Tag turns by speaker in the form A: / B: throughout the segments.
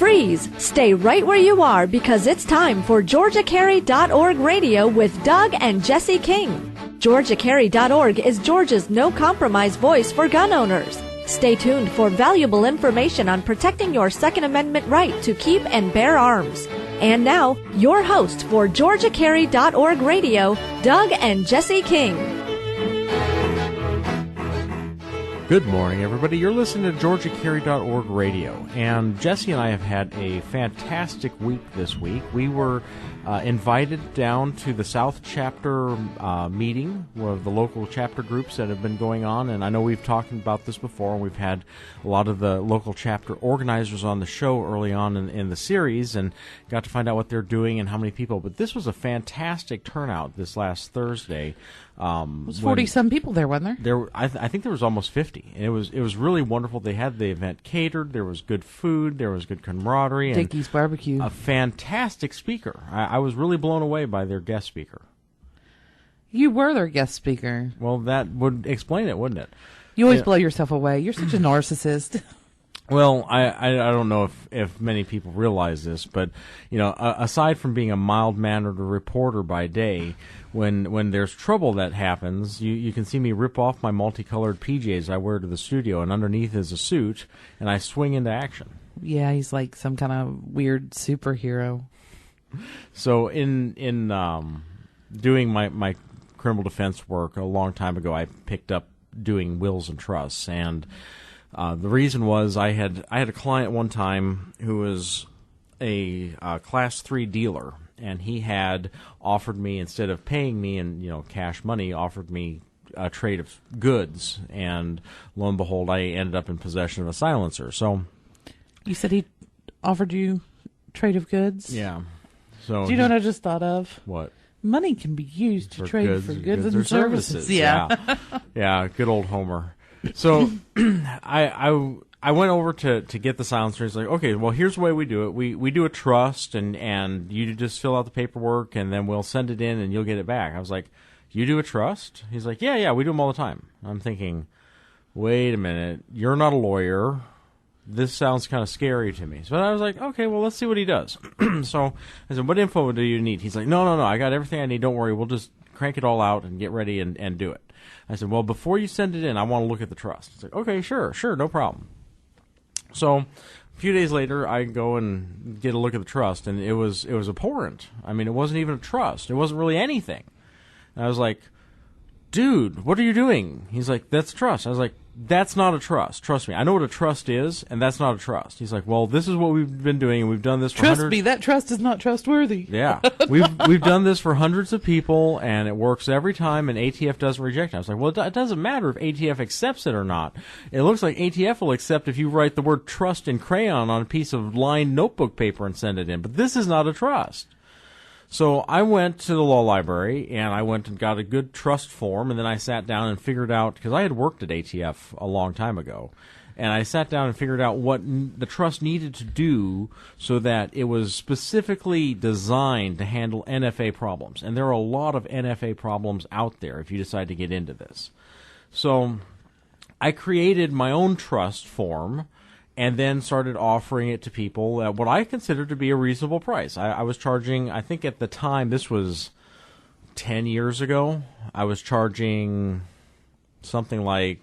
A: freeze. Stay right where you are because it's time for GeorgiaCarry.org radio with Doug and Jesse King. GeorgiaCarry.org is Georgia's no-compromise voice for gun owners. Stay tuned for valuable information on protecting your Second Amendment right to keep and bear arms. And now, your host for GeorgiaCarry.org radio, Doug and Jesse King.
B: Good morning, everybody. You're listening to GeorgiaCarryorg radio, and Jesse and I have had a fantastic week this week. We were invited down to the South Chapter meeting of the local chapter groups that have been going on, and I know we've talked about this before, and we've had a lot of the local chapter organizers on the show early on in the series, and got to find out what they're doing and how many people. But this was a fantastic turnout this last Thursday.
C: It was 40-some people there, wasn't there?
B: I think there was almost 50. And it was really wonderful. They had the event catered. There was good food. There was good camaraderie.
C: Dickie's barbecue.
B: A fantastic speaker. I was really blown away by their guest speaker.
C: You were their guest speaker.
B: Well, that would explain it, wouldn't it?
C: You always blow yourself away. You're such a narcissist.
B: Well, I don't know if many people realize this, but aside from being a mild-mannered reporter by day, when there's trouble that happens, you can see me rip off my multicolored PJs I wear to the studio, and underneath is a suit, and I swing into action.
C: Yeah, he's like some kind of weird superhero.
B: So in doing my criminal defense work a long time ago, I picked up doing wills and trusts, and the reason was I had a client one time who was a Class 3 dealer, and he had offered me, instead of paying me in cash money, offered me a trade of goods, and lo and behold, I ended up in possession of a silencer. So
C: you said he offered you trade of goods?
B: Yeah. So
C: do you know what I just thought of?
B: What?
C: Money can be used to trade for goods and services.
B: Yeah. Yeah, good old Homer. So I went over to get the silencer. He's like, okay, well, here's the way we do it. We do a trust, and you just fill out the paperwork, and then we'll send it in, and you'll get it back. I was like, you do a trust? He's like, yeah, we do them all the time. I'm thinking, wait a minute, you're not a lawyer. This sounds kind of scary to me. So I was like, okay, well, let's see what he does. So I said, what info do you need? He's like, no, I got everything I need. Don't worry. We'll just crank it all out and get ready and do it. I said, well, before you send it in, I want to look at the trust. He's like, okay, sure, no problem. So a few days later, I go and get a look at the trust, and it was abhorrent. I mean, it wasn't even a trust. It wasn't really anything. And I was like, dude, what are you doing? He's like, that's a trust. I was like, that's not a trust. Trust me. I know what a trust is, and that's not a trust. He's like, well, this is what we've been doing, and we've done this for
C: Trust me, that trust is not trustworthy.
B: Yeah. We've done this for hundreds of people, and it works every time, and ATF doesn't reject it. I was like, well, it doesn't matter if ATF accepts it or not. It looks like ATF will accept if you write the word trust in crayon on a piece of lined notebook paper and send it in, but this is not a trust. So I went to the law library, and I went and got a good trust form, and then I sat down and figured out, because I had worked at ATF a long time ago, and I sat down and figured out what the trust needed to do so that it was specifically designed to handle NFA problems. And there are a lot of NFA problems out there if you decide to get into this. So I created my own trust form, and then started offering it to people at what I considered to be a reasonable price. I was charging, I think at the time, this was 10 years ago, I was charging something like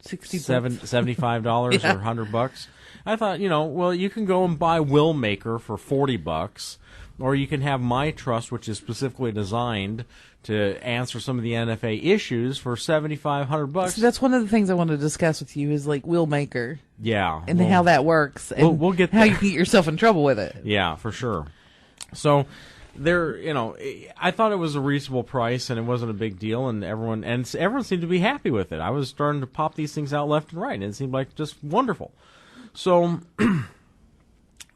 B: $75 or $100. I thought, well, you can go and buy Will Maker for $40, or you can have my trust, which is specifically designed to answer some of the NFA issues for $7,500.
C: So that's one of the things I want to discuss with you is like Will Maker.
B: Yeah.
C: And how that works. And
B: we'll get
C: how you can get yourself in trouble with it.
B: Yeah, for sure. So there, I thought it was a reasonable price and it wasn't a big deal, and everyone seemed to be happy with it. I was starting to pop these things out left and right, and it seemed like just wonderful. So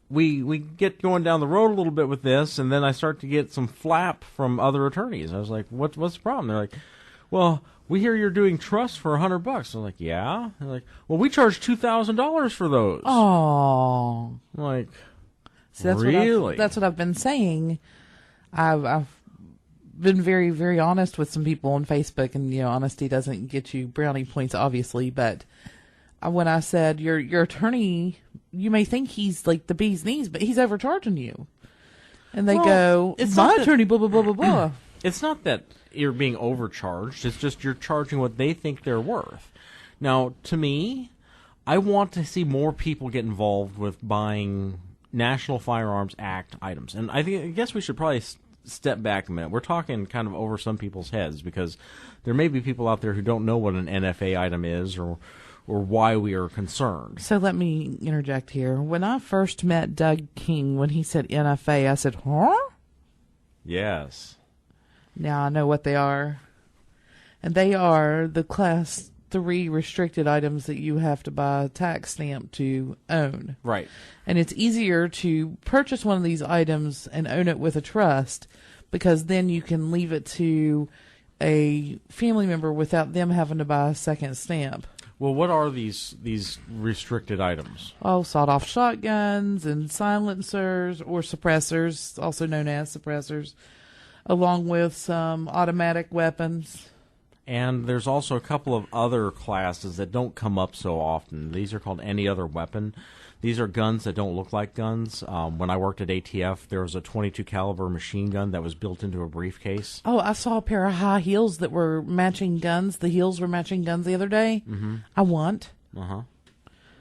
B: we get going down the road a little bit with this, and then I start to get some flap from other attorneys. I was like, what's the problem? They're like, well, we hear you're doing trusts for $100. I was like, yeah. They're like, well, we charge $2,000 for those.
C: Oh,
B: like,
C: so that's
B: really?
C: That's what I've been saying. I've been very, very honest with some people on Facebook, and honesty doesn't get you brownie points, obviously. But when I said your attorney you may think he's like the bee's knees, but he's overcharging you. And they
B: Well,
C: go,
B: it's
C: my
B: not that-
C: attorney, blah, blah, blah, blah, blah.
B: It's not that you're being overcharged. It's just you're charging what they think they're worth. Now, to me, I want to see more people get involved with buying National Firearms Act items. And I guess we should probably step back a minute. We're talking kind of over some people's heads because there may be people out there who don't know what an NFA item is or why we are concerned.
C: So let me interject here. When I first met Doug King, when he said NFA, I said, huh?
B: Yes.
C: Now I know what they are. And they are the Class 3 restricted items that you have to buy a tax stamp to own.
B: Right.
C: And it's easier to purchase one of these items and own it with a trust because then you can leave it to a family member without them having to buy a second stamp.
B: Well, what are these restricted items?
C: Oh, sawed-off shotguns and silencers or suppressors, also known as suppressors, along with some automatic weapons.
B: And there's also a couple of other classes that don't come up so often. These are called any other weapon. These are guns that don't look like guns. When I worked at ATF, there was a .22 caliber machine gun that was built into a briefcase.
C: Oh, I saw a pair of high heels that were matching guns. The heels were matching guns the other day. Mm-hmm. I want.
B: Uh-huh.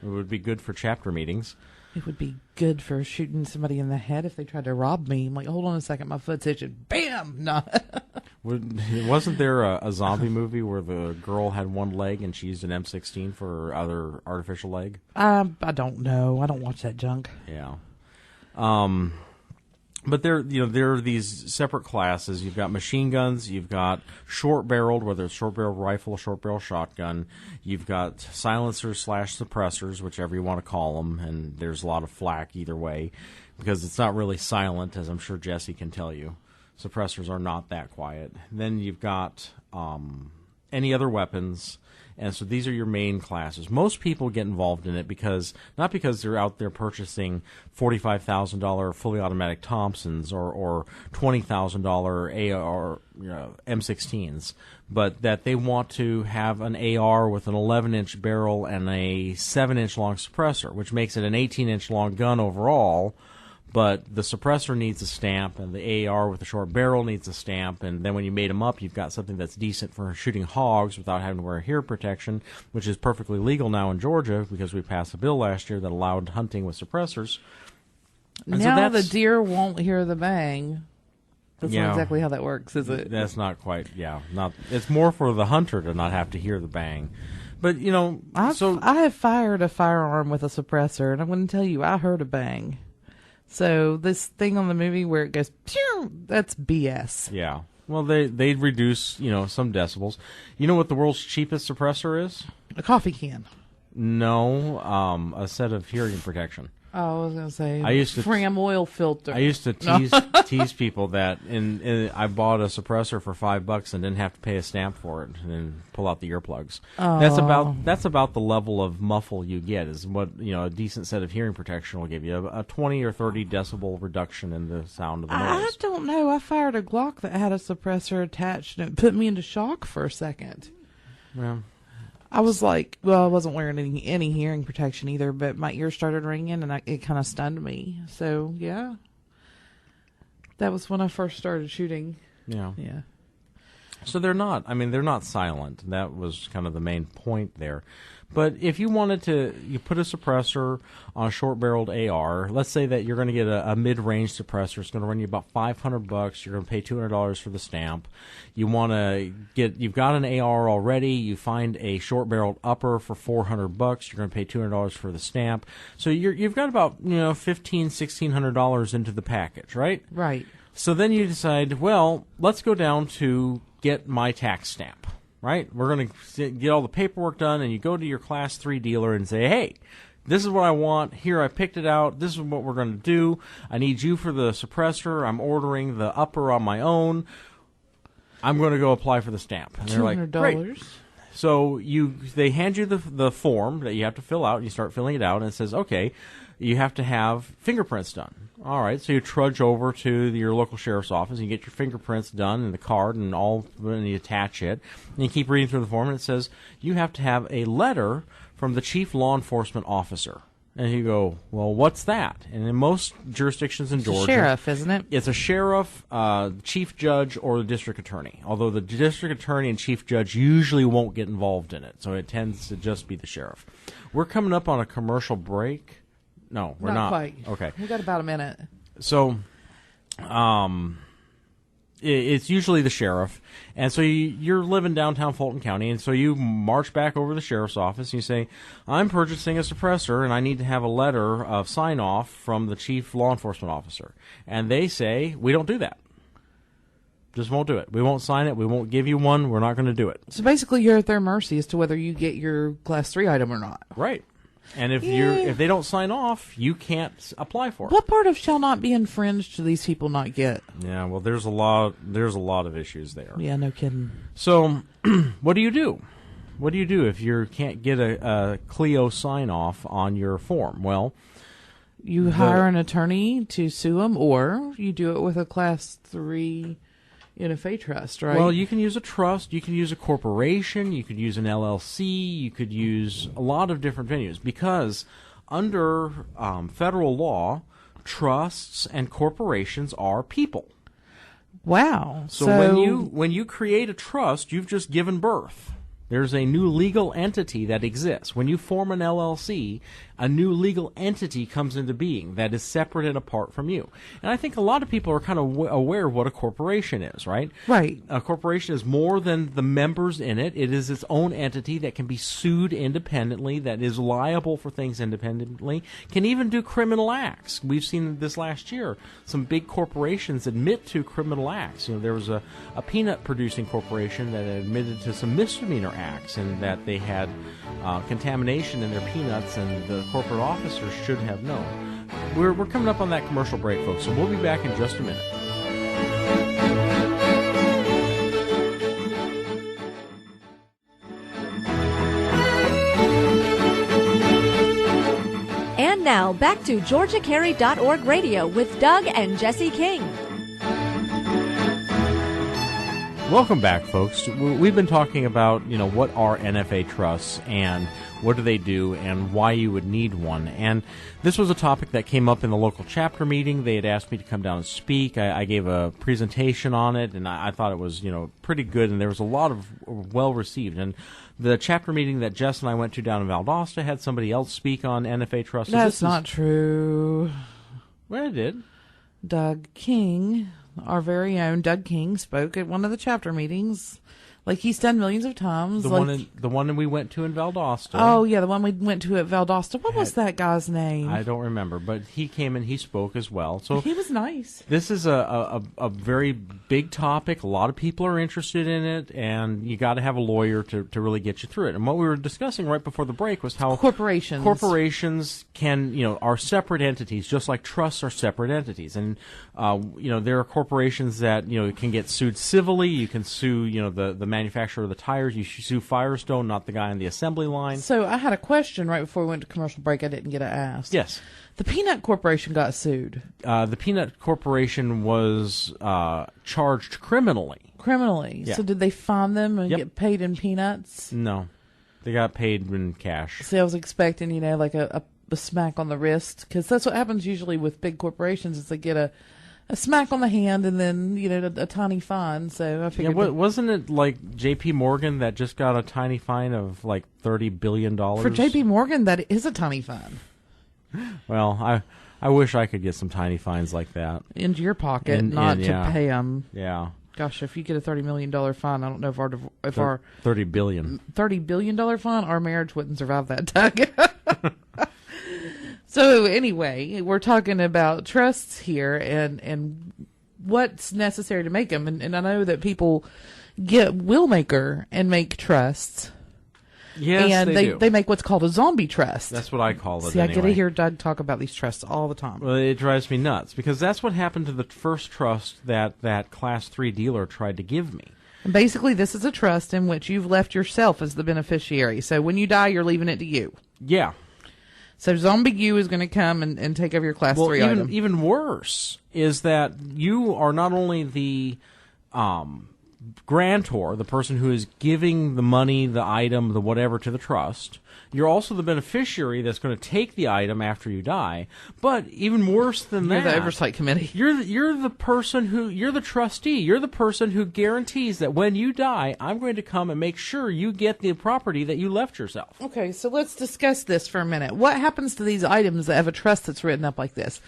B: It would be good for chapter meetings.
C: It would be good for shooting somebody in the head if they tried to rob me. I'm like, hold on a second, my foot's itching. Bam! No.
B: Wasn't there a zombie movie where the girl had one leg and she used an M16 for her other artificial leg?
C: I don't know. I don't watch that junk.
B: Yeah. But there are these separate classes. You've got machine guns. You've got short-barreled, whether it's short-barreled rifle, short-barrel shotgun. You've got silencers / suppressors, whichever you want to call them. And there's a lot of flack either way because it's not really silent, as I'm sure Jesse can tell you. Suppressors are not that quiet. Then you've got any other weapons. And so these are your main classes. Most people get involved in it not because they're out there purchasing $45,000 fully automatic Thompsons or $20,000 AR M16s, but that they want to have an AR with an 11-inch barrel and a 7-inch long suppressor, which makes it an 18-inch long gun overall. But the suppressor needs a stamp, and the AR with the short barrel needs a stamp, and then when you made them up, you've got something that's decent for shooting hogs without having to wear hearing protection, which is perfectly legal now in Georgia because we passed a bill last year that allowed hunting with suppressors. And
C: now the deer won't hear the bang. That's
B: Yeah.
C: not exactly how that works, is it?
B: That's not quite, it's more for the hunter to not have to hear the bang. But,
C: I have fired a firearm with a suppressor, and I'm going to tell you, I heard a bang. So this thing on the movie where it goes, pew, that's BS.
B: Yeah. Well, they reduce, some decibels. You know what the world's cheapest suppressor is?
C: A coffee can.
B: No, a set of hearing protection.
C: Oh, I was going to say,
B: I used to
C: Fram oil filter.
B: I used to tease people that I bought a suppressor for $5 and didn't have to pay a stamp for it, and then pull out the earplugs.
C: Oh.
B: That's about the level of muffle you get. Is what a decent set of hearing protection will give you a 20 or 30 decibel reduction in the sound of the noise.
C: I don't know. I fired a Glock that had a suppressor attached, and it put me into shock for a second.
B: Yeah.
C: I was like, well, I wasn't wearing any hearing protection either, but my ears started ringing, and it kind of stunned me. So, yeah. That was when I first started shooting.
B: Yeah.
C: Yeah.
B: So they're not silent. That was kind of the main point there. But if you wanted to, you put a suppressor on a short-barreled AR. Let's say that you're going to get a mid-range suppressor. It's going to run you about $500. You're going to pay $200 for the stamp. You've got an AR already. You find a short-barreled upper for $400. You're going to pay $200 for the stamp. So you've got about $1,500-$1,600 into the package, right?
C: Right.
B: So then you decide, well, let's go down to get my tax stamp. Right? We're going to get all the paperwork done, and you go to your Class 3 dealer and say, hey, this is what I want. Here, I picked it out. This is what we're going to do. I need you for the suppressor. I'm ordering the upper on my own. I'm going to go apply for the stamp. And they're like,
C: $200.
B: great. So they hand you the form that you have to fill out. You start filling it out, and it says, okay, you have to have fingerprints done. All right, so you trudge over to your local sheriff's office, and you get your fingerprints done and the card and you attach it. And you keep reading through the form, and it says you have to have a letter from the chief law enforcement officer. And you go, well, what's that? And in most jurisdictions in Georgia,
C: sheriff, isn't it?
B: It's a sheriff, chief judge, or the district attorney. Although the district attorney and chief judge usually won't get involved in it, so it tends to just be the sheriff. We're coming up on a commercial break. No, we're not.
C: Quite.
B: Okay,
C: We got about a minute.
B: so, it's usually the sheriff, and so you're living downtown Fulton County, and so you march back over to the sheriff's office, and you say, I'm purchasing a suppressor, and I need to have a letter of sign-off from the chief law enforcement officer. And they say, we don't do that. Just won't do it. We won't sign it. We won't give you one. We're not going to do it.
C: So basically, you're at their mercy as to whether you get your Class 3 item or not.
B: Right. And if they don't sign off, you can't apply for it.
C: What part of shall not be infringed do these people not get?
B: Yeah, well, there's a lot of issues there.
C: Yeah, no kidding.
B: So, what do you do? What do you do if you can't get a Clio sign-off on your form? Well,
C: you hire an attorney to sue them, or you do it with a Class 3 NFA Trust, right?
B: Well, you can use a trust, you can use a corporation, you could use an LLC, you could use a lot of different venues, because under federal law, trusts and corporations are people.
C: Wow.
B: So when you create a trust, you've just given birth. There's a new legal entity that exists. When you form an LLC, a new legal entity comes into being that is separate and apart from you. And I think a lot of people are kind of aware of what a corporation is, right?
C: Right.
B: A corporation is more than the members in it. It is its own entity that can be sued independently, that is liable for things independently, can even do criminal acts. We've seen this last year. Some big corporations admit to criminal acts. There was a peanut producing corporation that admitted to some misdemeanor acts, and that they had contamination in their peanuts, and the corporate officers should have known. We're coming up on that commercial break, folks, so we'll be back in just a minute.
A: And now, back to GeorgiaCarry.org Radio with Doug and Jesse King.
B: Welcome back, folks. We've been talking about, what are NFA trusts and what do they do and why you would need one. And this was a topic that came up in the local chapter meeting. They had asked me to come down and speak. I gave a presentation on it, and I thought it was, pretty good, and there was a lot of well-received. And the chapter meeting that Jess and I went to down in Valdosta had somebody else speak on NFA trusts.
C: That's not true.
B: Well, it did.
C: Doug King, our very own Doug King, spoke at one of the chapter meetings, like he's done millions of times.
B: The one we went to in Valdosta.
C: Oh yeah, the one we went to at Valdosta. What was that guy's name?
B: I don't remember, but he came and he spoke as well. So
C: he was nice.
B: This is a very big topic. A lot of people are interested in it, and you got to have a lawyer to really get you through it. And what we were discussing right before the break was how corporations can are separate entities, just like trusts are separate entities. And there are corporations that can get sued civilly. You can sue the manufacturer of the tires. You sue Firestone, not the guy on the assembly line.
C: So I had a question right before we went to commercial break. I didn't get it asked.
B: Yes.
C: The Peanut Corporation got sued.
B: The Peanut Corporation was charged criminally.
C: Yeah. So did they fine them and get paid in peanuts?
B: No. They got paid in cash.
C: See, I was expecting, like a smack on the wrist, because that's what happens usually with big corporations is they get a smack on the hand and then, a tiny fine. So I figured.
B: Yeah, wasn't it like J.P. Morgan that just got a tiny fine of like $30 billion?
C: For J.P. Morgan, that is a tiny fine.
B: Well, I wish I could get some tiny fines like that.
C: Into your pocket, not to pay them.
B: Yeah.
C: Gosh, if you get a $30 million fine, I don't know if our
B: $30 billion
C: fine, our marriage wouldn't survive that, Doug. So anyway, we're talking about trusts here and what's necessary to make them. And I know that people will maker and make trusts.
B: Yes,
C: and
B: they do.
C: They make what's called a zombie trust.
B: That's what I call it.
C: See, I get to hear Doug talk about these trusts all the time.
B: Well, it drives me nuts because that's what happened to the first trust that Class 3 dealer tried to give me.
C: And basically, this is a trust in which you've left yourself as the beneficiary. So when you die, you're leaving it to you.
B: Yeah.
C: So Zombie U is going to come and take over your Class 3 item.
B: Even worse is that you are not only the grantor, the person who is giving the money, the item, the whatever to the trust. You're also the beneficiary that's going to take the item after you die. But even worse than
C: You're
B: that,
C: the oversight committee.
B: You're the person you're the trustee. You're the person who guarantees that when you die, I'm going to come and make sure you get the property that you left yourself.
C: Okay, so let's discuss this for a minute. What happens to these items that have a trust that's written up like this?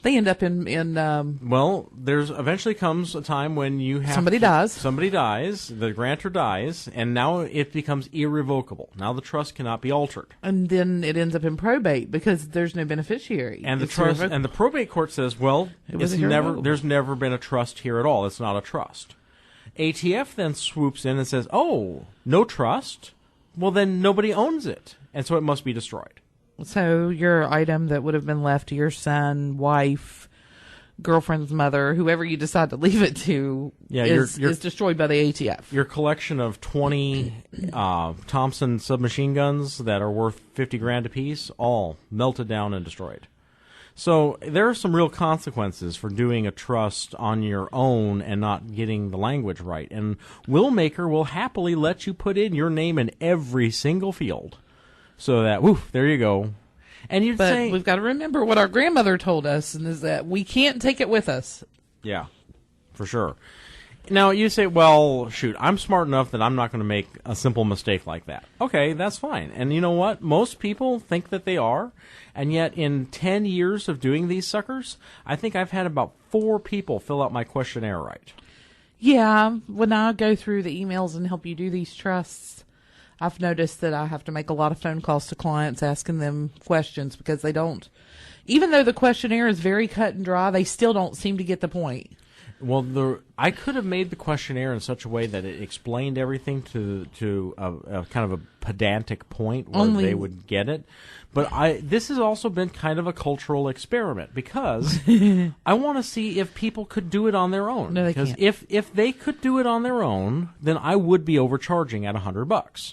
C: They end up in
B: well, there's eventually comes a time when you have
C: somebody dies,
B: the grantor dies, and now it becomes irrevocable. Now the trust cannot be altered,
C: and then it ends up in probate because there's no beneficiary.
B: And the probate court says, well, there's never been a trust here at all. It's not a trust. ATF then swoops in and says, oh, no trust? Well, then nobody owns it, and so it must be destroyed.
C: So your item that would have been left to your son, wife, girlfriend's mother, whoever you decide to leave it to, is destroyed by the ATF.
B: Your collection of 20 Thompson submachine guns that are worth $50,000 apiece, all melted down and destroyed. So there are some real consequences for doing a trust on your own and not getting the language right. And Willmaker will happily let you put in your name in every single field. So that, there you go. And
C: But we've got to remember what our grandmother told us, and is that we can't take it with us.
B: Yeah, for sure. Now, you say, well, shoot, I'm smart enough that I'm not going to make a simple mistake like that. Okay, that's fine. And you know what? Most people think that they are, and yet in 10 years of doing these suckers, I think I've had about 4 people fill out my questionnaire right.
C: Yeah, when I go through the emails and help you do these trusts, I've noticed that I have to make a lot of phone calls to clients asking them questions because they don't, even though the questionnaire is very cut and dry, they still don't seem to get the point.
B: Well, I could have made the questionnaire in such a way that it explained everything to a kind of a pedantic point where they would get it. But this has also been kind of a cultural experiment because I want to see if people could do it on their own.
C: No, they can't.
B: If they could do it on their own, then I would be overcharging at $100.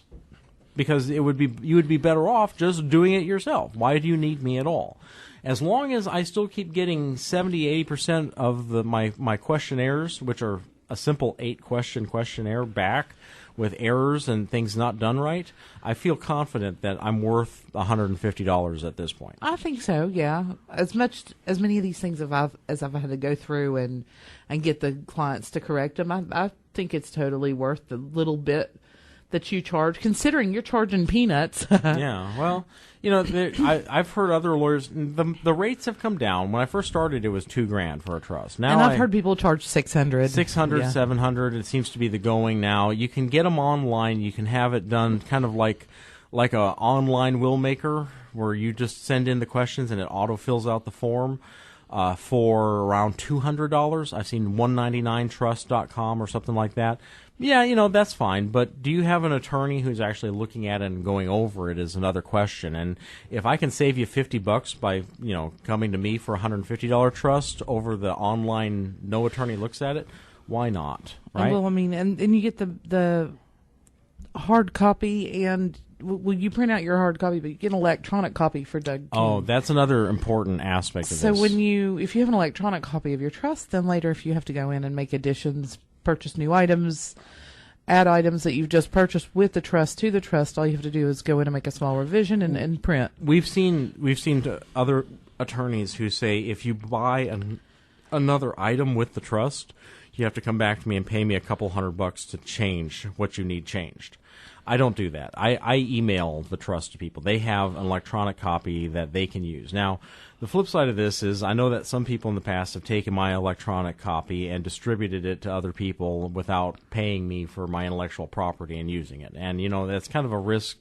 B: Because you would be better off just doing it yourself. Why do you need me at all? As long as I still keep getting 70-80% of my questionnaires, which are a simple 8-question questionnaire back with errors and things not done right, I feel confident that I'm worth $150 at this point.
C: I think so, yeah. As many of these things as I've had to go through and get the clients to correct them, I think it's totally worth the little bit that you charge, considering you're charging peanuts.
B: Yeah, well, I've heard other lawyers. The rates have come down. When I first started, it was $2,000 for a trust. Now,
C: and I've heard people charge $600,
B: $700. It seems to be the going now. You can get them online. You can have it done kind of like a online Willmaker, where you just send in the questions and it auto fills out the form. For around $200. I've seen 199trust.com or something like that. Yeah, that's fine. But do you have an attorney who's actually looking at it and going over it is another question. And if I can save you $50 by, coming to me for a $150 trust over the online no attorney looks at it, why not? Right?
C: Well, I mean, and you get the hard copy and... Well, you print out your hard copy, but you get an electronic copy for Doug King.
B: Oh, that's another important aspect of this.
C: So if you have an electronic copy of your trust, then later if you have to go in and make additions, purchase new items, add items that you've just purchased with the trust to the trust, all you have to do is go in and make a small revision and print.
B: We've seen other attorneys who say if you buy another item with the trust, you have to come back to me and pay me a couple $100 to change what you need changed. I don't do that. I email the trust to people. They have an electronic copy that they can use. Now, the flip side of this is I know that some people in the past have taken my electronic copy and distributed it to other people without paying me for my intellectual property and using it. And, that's kind of a risk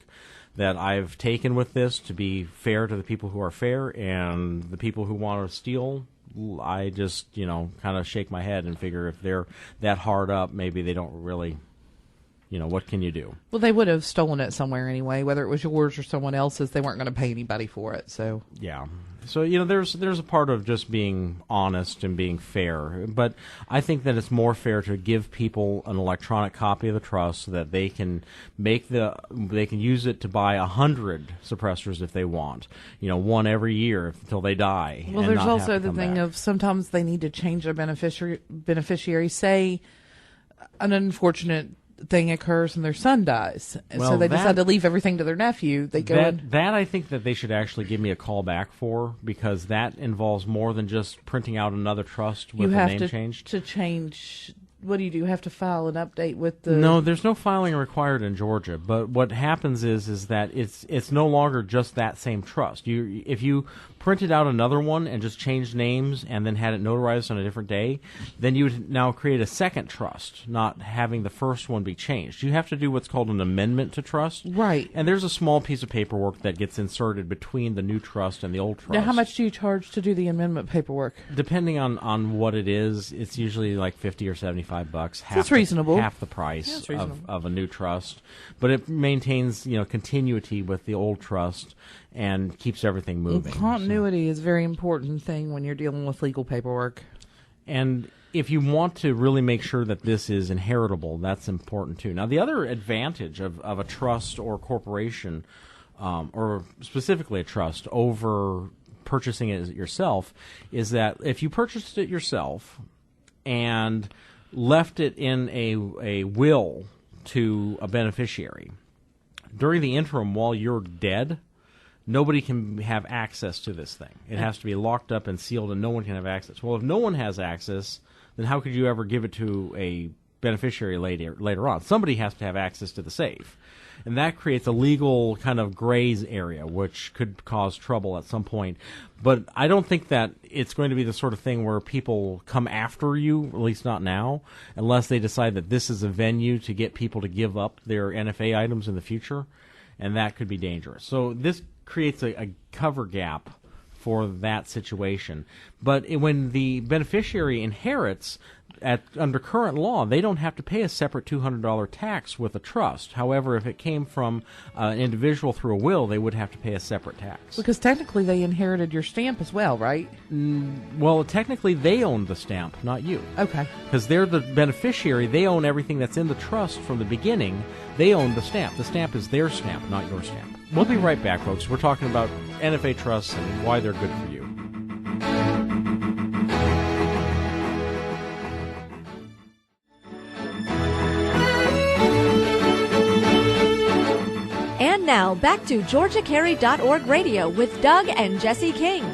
B: that I've taken with this to be fair to the people who are fair, and the people who want to steal, I just, kind of shake my head and figure if they're that hard up, maybe they don't really... what can you do?
C: Well, they would have stolen it somewhere anyway, whether it was yours or someone else's. They weren't going to pay anybody for it. So
B: yeah. So, there's a part of just being honest and being fair. But I think that it's more fair to give people an electronic copy of the trust so that they can use it to buy 100 suppressors if they want. One every year until they die.
C: Well, there's also the thing of sometimes they need to change their beneficiary. Say an unfortunate thing occurs and their son dies, and
B: Well,
C: so they
B: that-
C: decide to leave everything to their nephew. They go in.
B: That I think that they should actually give me a call back for, because that involves more than just printing out another trust with
C: You
B: a
C: have
B: name changed.
C: to change. What do? You have to file an update with the.
B: No, there's no filing required in Georgia. But what happens is that it's no longer just that same trust. If you printed out another one and just changed names and then had it notarized on a different day, then you would now create a second trust, not having the first one be changed. You have to do what's called an amendment to trust.
C: Right.
B: And there's a small piece of paperwork that gets inserted between the new trust and the old trust.
C: Now, how much do you charge to do the amendment paperwork?
B: Depending on what it is, it's usually like $50 or $75.
C: That's reasonable.
B: Half the price
C: That's reasonable.
B: of a new trust, but it maintains continuity with the old trust and keeps everything moving.
C: Continuity is a very important thing when you're dealing with legal paperwork.
B: And if you want to really make sure that this is inheritable, that's important too. Now, the other advantage of a trust or corporation, or specifically a trust, over purchasing it yourself, is that if you purchased it yourself and left it in a will to a beneficiary, during the interim while you're dead, nobody can have access to this thing. It has to be locked up and sealed, and no one can have access. Well, if no one has access, then how could you ever give it to a beneficiary later on? Somebody has to have access to the safe. And that creates a legal kind of grays area, which could cause trouble at some point. But I don't think that it's going to be the sort of thing where people come after you, at least not now, unless they decide that this is a venue to get people to give up their NFA items in the future, and that could be dangerous. So this creates a cover gap for that situation. But when the beneficiary inherits, under current law, they don't have to pay a separate $200 tax with a trust. However, if it came from an individual through a will, they would have to pay a separate tax.
C: Because technically they inherited your stamp as well, right?
B: Well, technically they own the stamp, not you.
C: Okay.
B: Because they're the beneficiary. They own everything that's in the trust from the beginning. They own the stamp. The stamp is their stamp, not your stamp. We'll be right back, folks. We're talking about NFA trusts and why they're good for you.
A: And now, back to GeorgiaCarry.org Radio with Doug and Jesse King.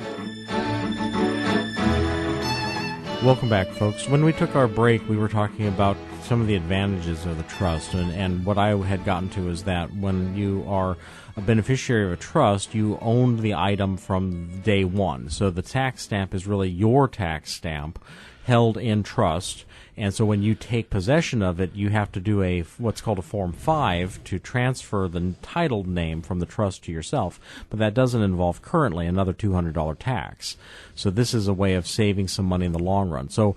B: Welcome back, folks. When we took our break, we were talking about some of the advantages of the trust, and what I had gotten to is that when you are a beneficiary of a trust, you own the item from day one. So the tax stamp is really your tax stamp held in trust, and so when you take possession of it, you have to do what's called a Form 5 to transfer the title name from the trust to yourself, but that doesn't involve currently another $200 tax. So this is a way of saving some money in the long run. So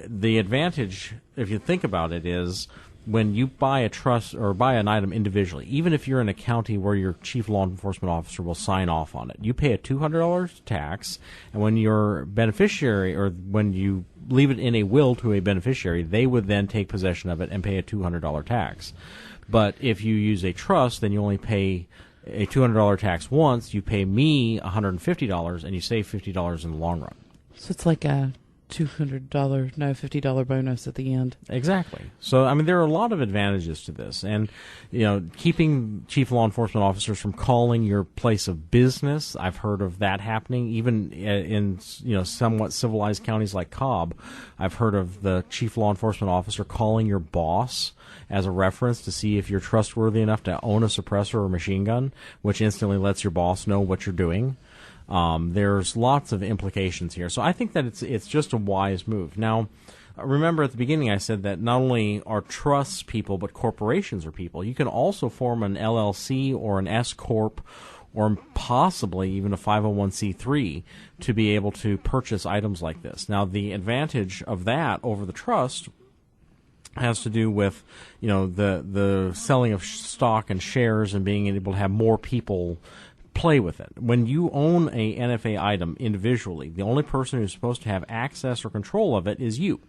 B: the advantage, if you think about it, is when you buy a trust or buy an item individually, even if you're in a county where your chief law enforcement officer will sign off on it, you pay a $200 tax, and when your beneficiary, or when you leave it in a will to a beneficiary, they would then take possession of it and pay a $200 tax. But if you use a trust, then you only pay a $200 tax once. You pay me $150, and you save $50 in the long run.
C: So it's like a $50 bonus at the end.
B: Exactly. So, I mean, there are a lot of advantages to this. And, keeping chief law enforcement officers from calling your place of business, I've heard of that happening. Even in, somewhat civilized counties like Cobb, I've heard of the chief law enforcement officer calling your boss as a reference to see if you're trustworthy enough to own a suppressor or machine gun, which instantly lets your boss know what you're doing. There's lots of implications here. So I think that it's just a wise move. Now, remember at the beginning I said that not only are trusts people, but corporations are people. You can also form an LLC or an S-Corp or possibly even a 501c3 to be able to purchase items like this. Now, the advantage of that over the trust has to do with, the selling of stock and shares and being able to have more people play with it. When you own a NFA item individually, the only person who's supposed to have access or control of it is you.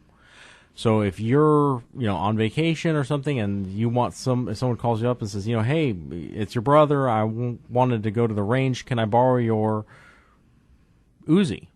B: So if you're, on vacation or something and you want if someone calls you up and says, hey, it's your brother, I wanted to go to the range, can I borrow your Uzi?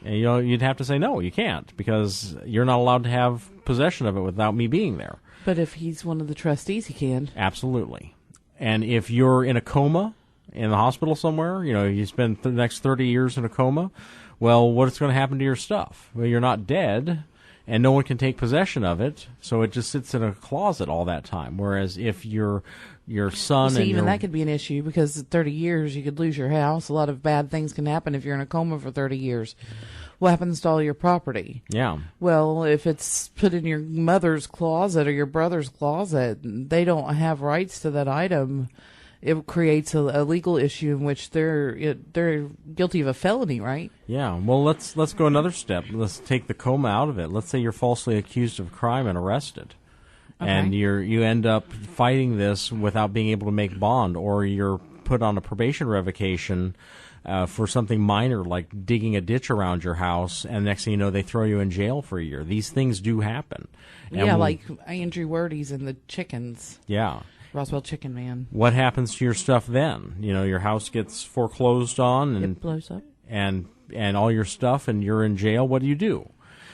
B: And, you'd have to say, no, you can't, because you're not allowed to have possession of it without me being there.
C: But if he's one of the trustees, he can.
B: Absolutely. And if you're in a coma in the hospital somewhere, you spend the next 30 years in a coma, well, what's going to happen to your stuff? Well, you're not dead, and no one can take possession of it, so it just sits in a closet all that time. Whereas if your son and
C: even that could be an issue, because at 30 years you could lose your house. A lot of bad things can happen if you're in a coma for 30 years. What happens to all your property?
B: Yeah.
C: Well, if it's put in your mother's closet or your brother's closet, they don't have rights to that item. It creates a legal issue in which they're guilty of a felony, right?
B: Yeah. Well, let's go another step. Let's take the coma out of it. Let's say you're falsely accused of crime and arrested. Okay. And you end up fighting this without being able to make bond, or you're put on a probation revocation for something minor like digging a ditch around your house, and next thing you know, they throw you in jail for a year. These things do happen. And
C: like Andrew Wordy's and the chickens.
B: Yeah.
C: Roswell Chicken Man.
B: What happens to your stuff then? Your house gets foreclosed on, and
C: it blows up,
B: and all your stuff, and you're in jail. What do you do?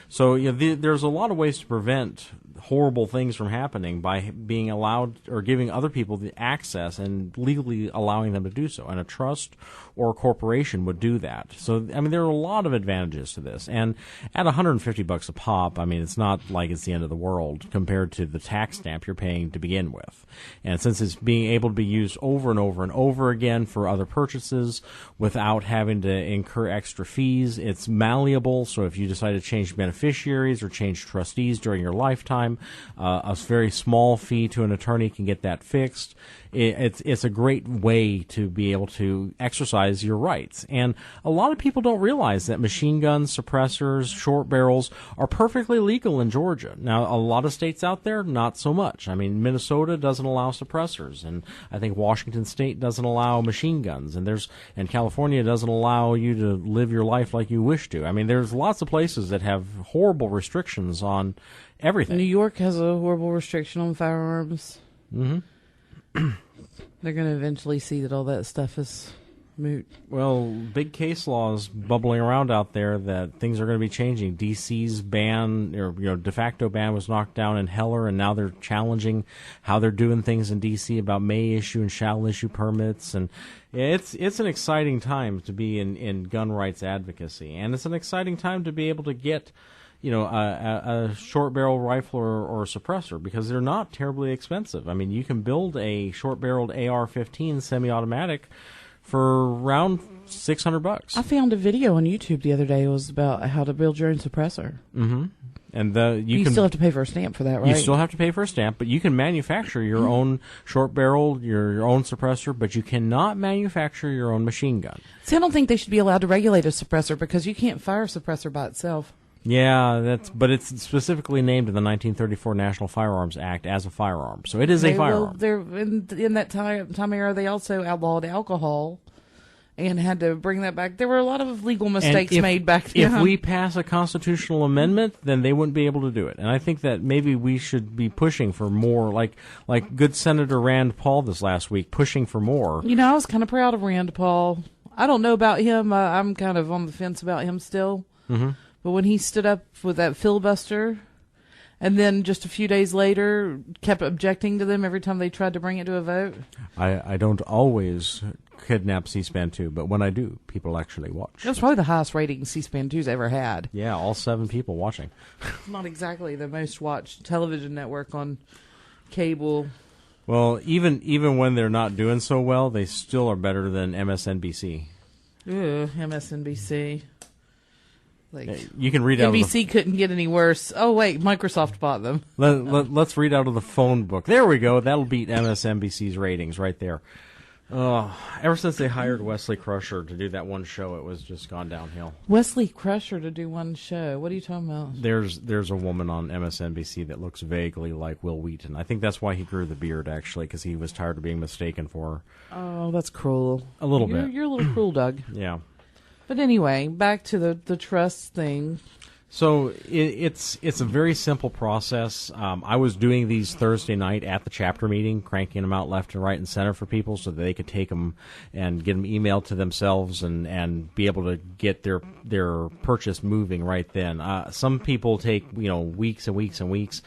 B: So there's a lot of ways to prevent horrible things from happening by being allowed or giving other people the access and legally allowing them to do so. And a trust or a corporation would do that. So, there are a lot of advantages to this. And at $150 a pop, it's not like it's the end of the world compared to the tax stamp you're paying to begin with. And since it's being able to be used over and over and over again for other purchases without having to incur extra fees, it's malleable. So if you decide to change beneficiaries or change trustees during your lifetime, a very small fee to an attorney can get that fixed. It's a great way to be able to exercise your rights. And a lot of people don't realize that machine guns, suppressors, short barrels are perfectly legal in Georgia. Now, a lot of states out there, not so much. Minnesota doesn't allow suppressors, and I think Washington State doesn't allow machine guns, and California doesn't allow you to live your life like you wish to. There's lots of places that have horrible restrictions on everything.
C: New York has a horrible restriction on firearms.
B: Mm-hmm.
C: They're going to eventually see that all that stuff is moot.
B: Well, big case laws bubbling around out there that things are going to be changing. D.C.'s ban, or de facto ban, was knocked down in Heller, and now they're challenging how they're doing things in D.C. about may issue and shall issue permits. And it's an exciting time to be in gun rights advocacy, and it's an exciting time to be able to get a short barrel rifle or suppressor, because they're not terribly expensive. You can build a short barreled AR-15 semi-automatic for around $600.
C: I found a video on YouTube the other day. It was about how to build your own suppressor.
B: Mm-hmm. And you
C: still have to pay for a stamp for that, right?
B: You still have to pay for a stamp, but you can manufacture your own short barrel, your own suppressor, but you cannot manufacture your own machine gun.
C: See, I don't think they should be allowed to regulate a suppressor, because you can't fire a suppressor by itself.
B: Yeah, but it's specifically named in the 1934 National Firearms Act as a firearm, so it is a firearm.
C: Well, in that time era, they also outlawed alcohol and had to bring that back. There were a lot of legal mistakes made back then.
B: If we pass a constitutional amendment, then they wouldn't be able to do it. And I think that maybe we should be pushing for more, like good Senator Rand Paul this last week, pushing for more.
C: I was kind of proud of Rand Paul. I don't know about him. I'm kind of on the fence about him still.
B: Mm-hmm.
C: But when he stood up with that filibuster, and then just a few days later kept objecting to them every time they tried to bring it to a vote.
B: I don't always kidnap C-SPAN 2, but when I do, people actually watch.
C: It was probably the highest rating C-SPAN 2's ever had.
B: Yeah, all 7 people watching.
C: Not exactly the most watched television network on cable.
B: Well, even when they're not doing so well, they still are better than MSNBC.
C: Ugh, MSNBC.
B: You can read out
C: NBC couldn't get any worse. Oh, wait, Microsoft bought them.
B: Let's read out of the phone book. There we go. That'll beat MSNBC's ratings right there. Ever since they hired Wesley Crusher to do that one show, it was just gone downhill.
C: Wesley Crusher to do one show? What are you talking about?
B: There's a woman on MSNBC that looks vaguely like Will Wheaton. I think that's why he grew the beard, actually, because he was tired of being mistaken for her.
C: Oh, that's cruel.
B: A little bit.
C: You're a little cruel, Doug.
B: Yeah.
C: But anyway, back to the trust thing.
B: So it's a very simple process. I was doing these Thursday night at the chapter meeting, cranking them out left and right and center for people so that they could take them and get them emailed to themselves and be able to get their purchase moving right then. Some people take weeks and weeks and weeks.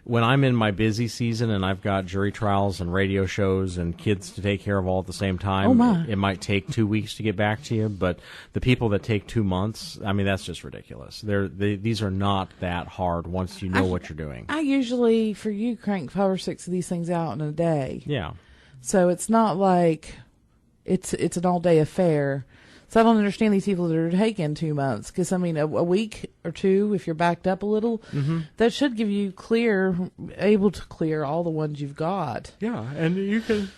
B: When I'm in my busy season and I've got jury trials and radio shows and kids to take care of all at the same time, it might take 2 weeks to get back to you. But the people that take 2 months, I mean, that's just ridiculous. These are not that hard once you know what you're doing.
C: I usually, for you, crank 5 or 6 of these things out in a day.
B: Yeah.
C: So it's not like it's an all-day affair. So I don't understand these people that are taking 2 months. Because, I mean, a week or two, if you're backed up a little, that should give you able to clear all the ones you've got.
B: Yeah, and you can...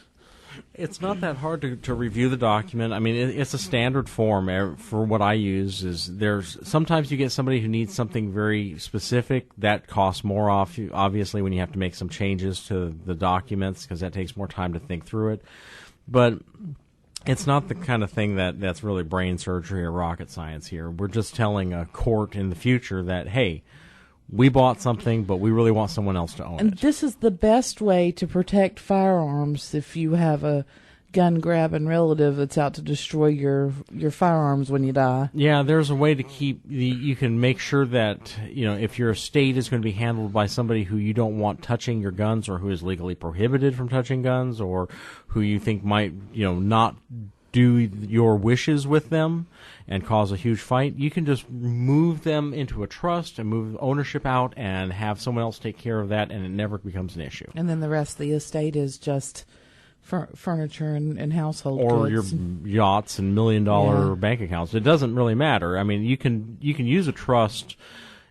B: It's not that hard to review the document. I mean, it's a standard form. For what I use sometimes you get somebody who needs something very specific. That costs more obviously when you have to make some changes to the documents because that takes more time to think through it. But... it's not the kind of thing that's really brain surgery or rocket science here. We're just telling a court in the future that, hey, we bought something, but we really want someone else to own it.
C: And this is the best way to protect firearms if you have a gun-grabbing relative that's out to destroy your firearms when you die.
B: Yeah, there's a way to you can make sure that, if your estate is going to be handled by somebody who you don't want touching your guns or who is legally prohibited from touching guns or who you think might, not do your wishes with them and cause a huge fight, you can just move them into a trust and move ownership out and have someone else take care of that, and it never becomes an issue.
C: And then the rest of the estate is just... furniture and household
B: or
C: goods.
B: Your yachts and $1 million bank accounts. It doesn't really matter. I mean, you can use a trust.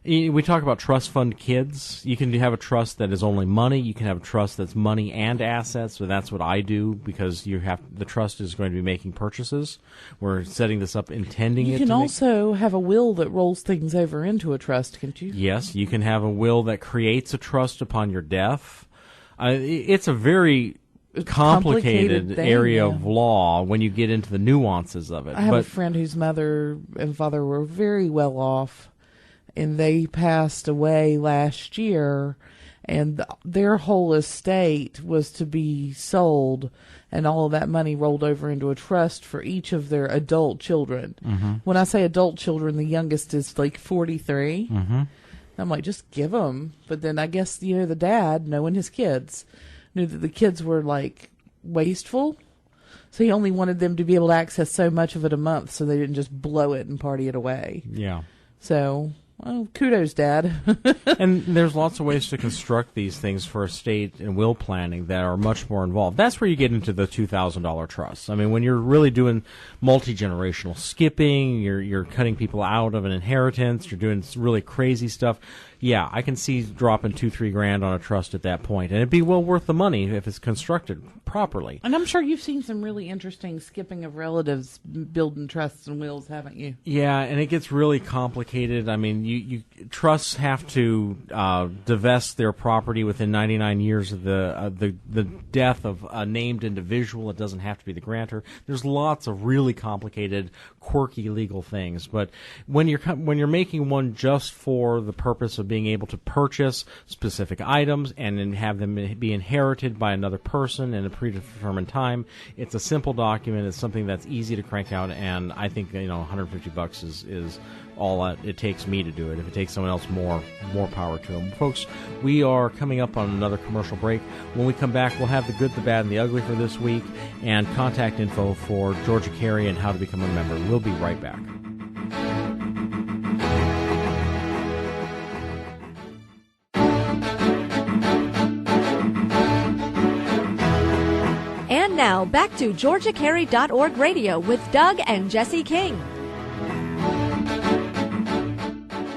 B: We talk about trust fund kids. You can have a trust that is only money. You can have a trust that's money and assets. So that's what I do because the trust is going to be making purchases. We're setting this up intending it to
C: You can also have a will that rolls things over into a trust, can't you?
B: Yes, you can have a will that creates a trust upon your death. It's a very complicated area of law when you get into the nuances of it.
C: I have a friend whose mother and father were very well off, and they passed away last year, and their whole estate was to be sold, and all of that money rolled over into a trust for each of their adult children. When I say adult children, the youngest is like 43. I'm like, just give them. But then I guess, the dad, knowing his kids, knew that the kids were like wasteful, so he only wanted them to be able to access so much of it a month so they didn't just blow it and party it away.
B: Yeah.
C: So, well, kudos, Dad.
B: And there's lots of ways to construct these things for estate and will planning that are much more involved. That's where you get into the $2,000 trusts. I mean, when you're really doing multi-generational skipping, you're cutting people out of an inheritance, you're doing really crazy stuff. Yeah, I can see dropping $2-3 on a trust at that point, and it'd be well worth the money if it's constructed properly.
C: And I'm sure you've seen some really interesting skipping of relatives building trusts and wills, haven't you?
B: Yeah, and it gets really complicated. I mean, you trusts have to divest their property within 99 years of the death of a named individual. It doesn't have to be the grantor. There's lots of really complicated, quirky legal things. But when you're making one just for the purpose of being able to purchase specific items and then have them be inherited by another person in a predetermined time, it's a simple document. It's something that's easy to crank out, and I think $150 is all it takes me to do it. If it takes someone else, more power to them. Folks, we are coming up on another commercial break. When we come back, we'll have the good, the bad, and the ugly for this week, and contact info for Georgia Carry and how to become a member. We'll be right back.
A: And now, back to GeorgiaCarry.org Radio with Doug and Jesse King.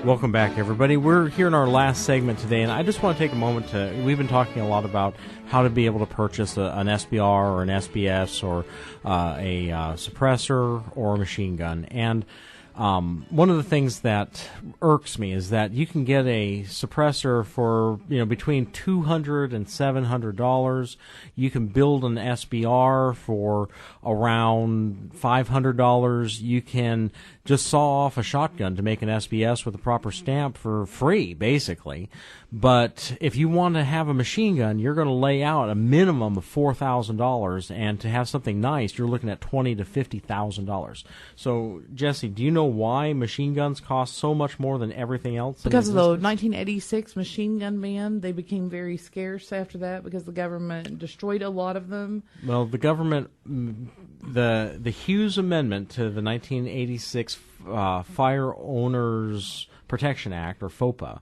B: Welcome back, everybody. We're here in our last segment today, and I just want to take a moment we've been talking a lot about how to be able to purchase an SBR or an SBS or a suppressor or a machine gun. And One of the things that irks me is that you can get a suppressor for between $200 and $700. You can build an SBR for around $500. You can just saw off a shotgun to make an SBS with a proper stamp for free, basically. But if you want to have a machine gun, you're going to lay out a minimum of $4,000, and to have something nice, you're looking at $20,000 to $50,000. So, Jesse, do you know why machine guns cost so much more than everything else?
C: Because of the 1986 machine gun ban, they became very scarce after that because the government destroyed a lot of them.
B: Well, the government, the Hughes Amendment to the 1986 Fire Owners Protection Act, or FOPA,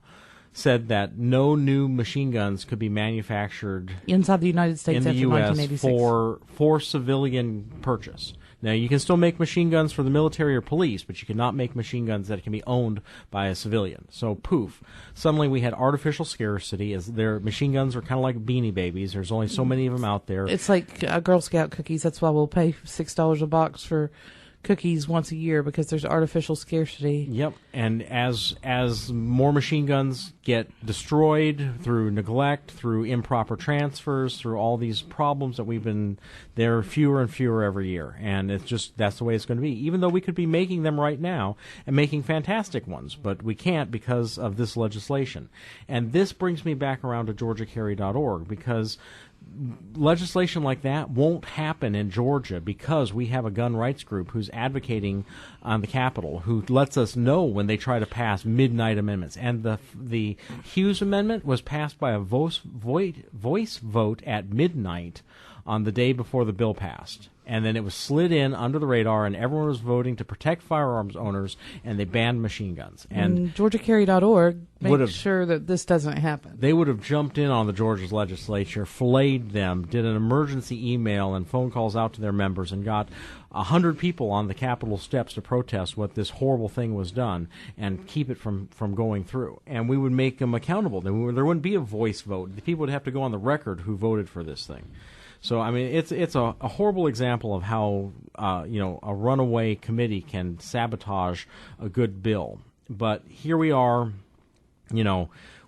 B: said that no new machine guns could be manufactured
C: inside the United States
B: in the
C: after
B: U.S.
C: 1986
B: for civilian purchase. Now, you can still make machine guns for the military or police, but you cannot make machine guns that can be owned by a civilian. So, poof. Suddenly, we had artificial scarcity. As their machine guns are kind of like Beanie Babies. There's only so many of them out there.
C: It's like Girl Scout cookies. That's why we'll pay $6 a box for cookies once a year, because there's artificial scarcity.
B: Yep, and as more machine guns get destroyed through neglect, through improper transfers, through all these problems that there are fewer and fewer every year, and that's the way it's going to be. Even though we could be making them right now and making fantastic ones, but we can't because of this legislation. And this brings me back around to GeorgiaCarry.org, because legislation like that won't happen in Georgia because we have a gun rights group who's advocating on the Capitol, who lets us know when they try to pass midnight amendments. And the Hughes Amendment was passed by a voice vote at midnight on the day before the bill passed. And then it was slid in under the radar, and everyone was voting to protect firearms owners, and they banned machine guns. And
C: GeorgiaCarry.org makes sure that this doesn't happen.
B: They would have jumped in on the Georgia's legislature, filleted them, did an emergency email and phone calls out to their members, and got 100 people on the Capitol steps to protest what this horrible thing was done and keep it from going through. And we would make them accountable. There wouldn't be a voice vote. The people would have to go on the record who voted for this thing. So, I mean, it's a horrible example of how, a runaway committee can sabotage a good bill. But here we are,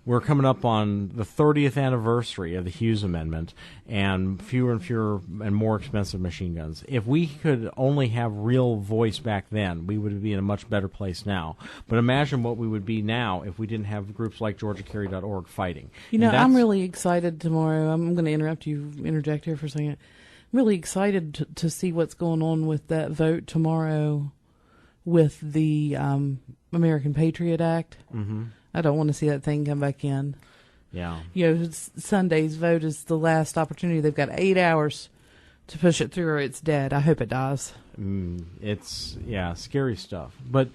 B: we're coming up on the 30th anniversary of the Hughes Amendment, and fewer and more expensive machine guns. If we could only have real voice back then, we would be in a much better place now. But imagine what we would be now if we didn't have groups like GeorgiaCarry.org fighting.
C: I'm really excited tomorrow. I'm going to interject here for a second. I'm really excited to see what's going on with that vote tomorrow with the American Patriot Act. Mm-hmm. I don't want to see that thing come back in.
B: Yeah.
C: Sunday's vote is the last opportunity. They've got 8 hours to push it through or it's dead. I hope it dies.
B: It's scary stuff. But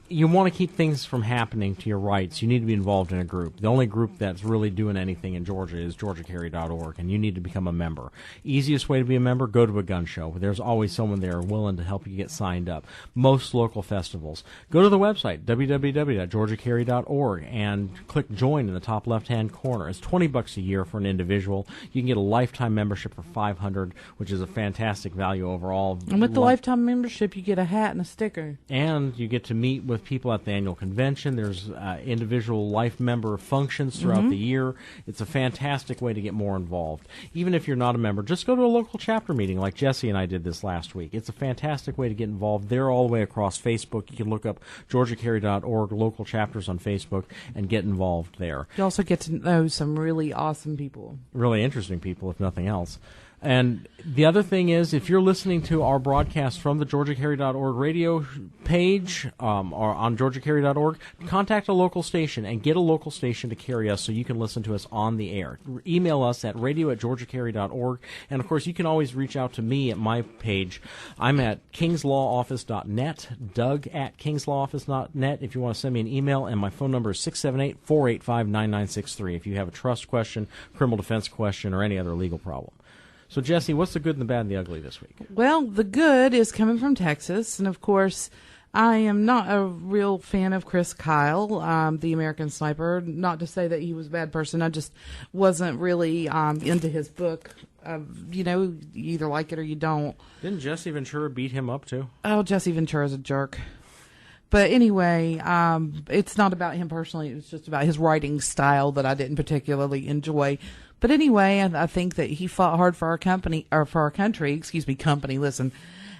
B: you want to keep things from happening to your rights. You need to be involved in a group. The only group that's really doing anything in Georgia is GeorgiaCarry.org, and you need to become a member. Easiest way to be a member, go to a gun show. There's always someone there willing to help you get signed up. Most local festivals. Go to the website, www.GeorgiaCarry.org, and click join in the top left-hand corner. It's $20 a year for an individual. You can get a lifetime membership for $500, which is a fantastic value overall.
C: And with the lifetime membership, you get a hat and a sticker.
B: And you get to meet with people at the annual convention. There's individual life member functions throughout the year. It's a fantastic way to get more involved. Even if you're not a member, just go to a local chapter meeting like Jesse and I did this last week. It's a fantastic way to get involved. They're all the way across Facebook. You can look up GeorgiaCarry.org, local chapters on Facebook, and get involved there.
C: You also get to know some really awesome people.
B: Really interesting people, if nothing else. And the other thing is, if you're listening to our broadcast from the GeorgiaCarry.org radio page or on GeorgiaCarry.org, contact a local station and get a local station to carry us so you can listen to us on the air. Email us at radio@GeorgiaCarry.org. And, of course, you can always reach out to me at my page. I'm at kingslawoffice.net, Doug@kingslawoffice.net if you want to send me an email. And my phone number is 678-485-9963 if you have a trust question, criminal defense question, or any other legal problem. So, Jesse, what's the good and the bad and the ugly this week?
C: Well, the good is coming from Texas. And, of course, I am not a real fan of Chris Kyle, the American Sniper. Not to say that he was a bad person. I just wasn't really into his book. You either like it or you don't.
B: Didn't Jesse Ventura beat him up, too?
C: Oh, Jesse Ventura's a jerk. But anyway, it's not about him personally. It's just about his writing style that I didn't particularly enjoy. But anyway, I think that he fought hard for our company, or for our country. Excuse me, company. Listen,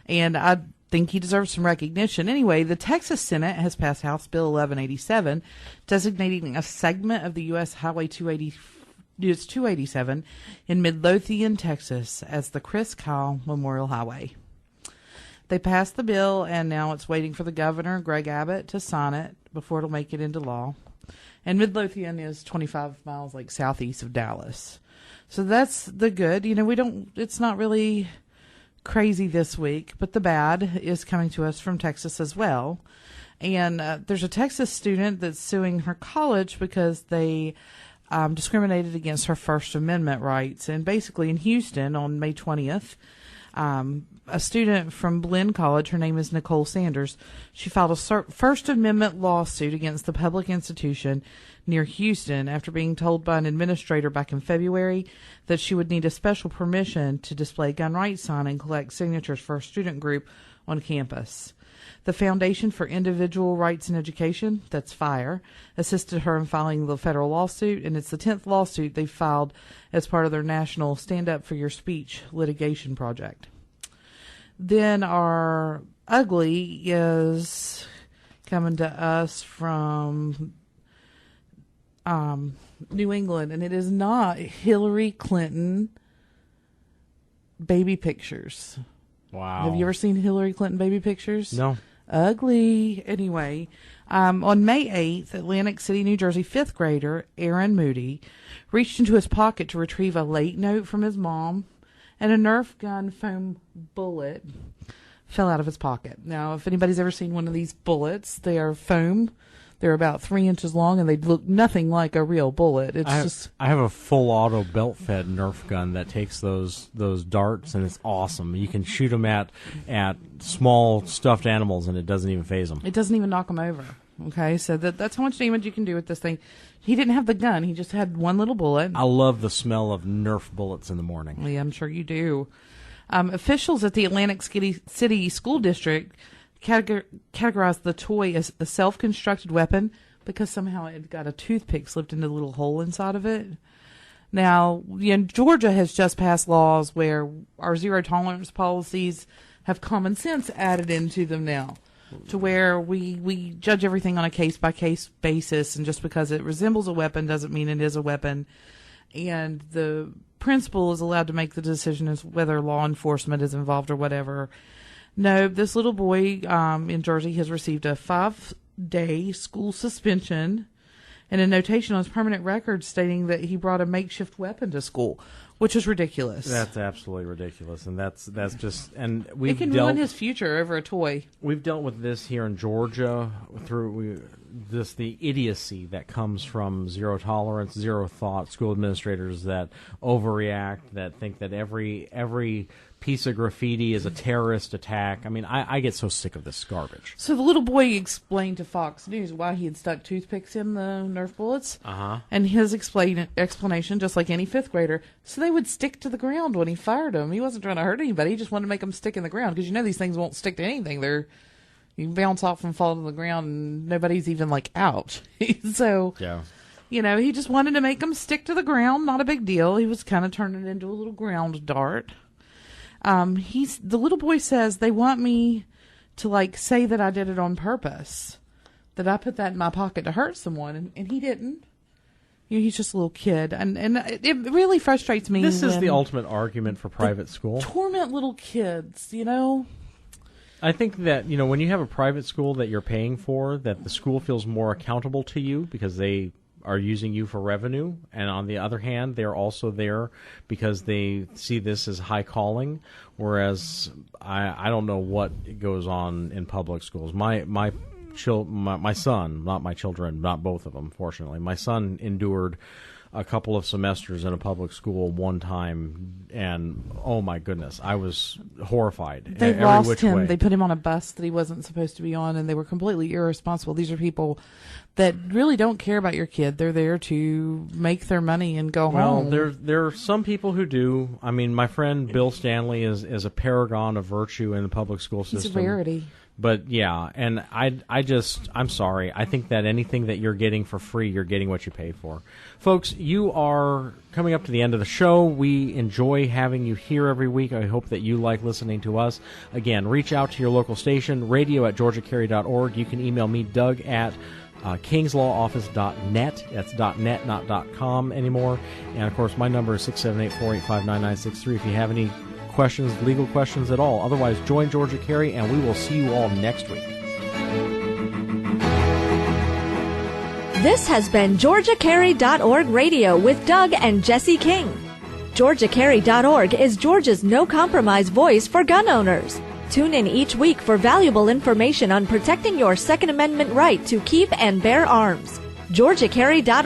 C: and I think he deserves some recognition. Anyway, the Texas Senate has passed House Bill 1187, designating a segment of the U.S. Highway 287 in Midlothian, Texas, as the Chris Kyle Memorial Highway. They passed the bill, and now it's waiting for the governor, Greg Abbott, to sign it before it'll make it into law. And Midlothian is 25 miles southeast of Dallas. So that's the good. It's not really crazy this week, but the bad is coming to us from Texas as well. And there's a Texas student that's suing her college because they discriminated against her First Amendment rights. And basically in Houston on May 20th, a student from Blinn College, her name is Nicole Sanders, she filed a First Amendment lawsuit against the public institution near Houston after being told by an administrator back in February that she would need a special permission to display a gun rights sign and collect signatures for a student group on campus. The Foundation for Individual Rights in Education, that's FIRE, assisted her in filing the federal lawsuit, and it's the 10th lawsuit they filed as part of their national Stand Up for Your Speech litigation project. Then our ugly is coming to us from New England, and it is not Hillary Clinton baby pictures.
B: Wow.
C: Have you ever seen Hillary Clinton baby pictures?
B: No.
C: Ugly. Anyway, on May 8th, Atlantic City, New Jersey, 5th grader Aaron Moody reached into his pocket to retrieve a late note from his mom, and a Nerf gun foam bullet fell out of his pocket. Now, if anybody's ever seen one of these bullets, they are foam. They're about 3 inches long, and they look nothing like a real bullet.
B: I have a full auto belt-fed Nerf gun that takes those darts, and it's awesome. You can shoot them at small stuffed animals, and it doesn't even phase them.
C: It doesn't even knock them over. Okay, so that's how much damage you can do with this thing. He didn't have the gun. He just had one little bullet.
B: I love the smell of Nerf bullets in the morning.
C: Yeah, I'm sure you do. Officials at the Atlantic City School District categorized the toy as a self-constructed weapon because somehow it got a toothpick slipped into the little hole inside of it. Now, Georgia has just passed laws where our zero tolerance policies have common sense added into them now, to where we judge everything on a case-by-case basis, and just because it resembles a weapon doesn't mean it is a weapon. And the principal is allowed to make the decision as whether law enforcement is involved or whatever. No, this little boy in Jersey has received a 5-day school suspension and a notation on his permanent record stating that he brought a makeshift weapon to school, which is ridiculous.
B: That's absolutely ridiculous, and that's just, and
C: it can ruin his future over a toy.
B: We've dealt with this here in Georgia through the idiocy that comes from zero tolerance, zero thought school administrators that overreact, that think that every piece of graffiti is a terrorist attack. I mean, I get so sick of this garbage.
C: So the little boy explained to Fox News why he had stuck toothpicks in the Nerf bullets. And his explanation, just like any 5th grader, so they would stick to the ground when he fired them. He wasn't trying to hurt anybody. He just wanted to make them stick in the ground, because these things won't stick to anything. You can bounce off and fall to the ground, and nobody's even ouch. So,
B: yeah.
C: He just wanted to make them stick to the ground. Not a big deal. He was kind of turning it into a little ground dart. The little boy says they want me to say that I did it on purpose, that I put that in my pocket to hurt someone, and he didn't. He's just a little kid, and it really frustrates me.
B: This is the ultimate argument for private school.
C: Torment little kids,
B: I think that, when you have a private school that you're paying for, that the school feels more accountable to you because they are using you for revenue, and on the other hand, they're also there because they see this as high calling, whereas I don't know what goes on in public schools. My son, not my children, not both of them, fortunately. My son endured a couple of semesters in a public school one time, and oh my goodness, I was horrified.
C: They lost him. They put him on a bus that he wasn't supposed to be on, and they were completely irresponsible. These are people that really don't care about your kid. They're there to make their money and go
B: Well,
C: home.
B: there are some people who do. I mean, my friend Bill Stanley is a paragon of virtue in the public school system.
C: It's a rarity.
B: But yeah, and I'm sorry. I think that anything that you're getting for free, you're getting what you pay for. Folks, you are coming up to the end of the show. We enjoy having you here every week. I hope that you like listening to us. Again, reach out to your local station, radio@GeorgiaCarry.org. You can email me, Doug, at kingslawoffice.net. That's .net, not .com anymore. And, of course, my number is 678-485-9963 if you have any questions, legal questions at all. Otherwise, join Georgia Carry, and we will see you all next week.
A: This has been GeorgiaCarry.org Radio with Doug and Jesse King. GeorgiaCarry.org is Georgia's no-compromise voice for gun owners. Tune in each week for valuable information on protecting your Second Amendment right to keep and bear arms. GeorgiaCarry.org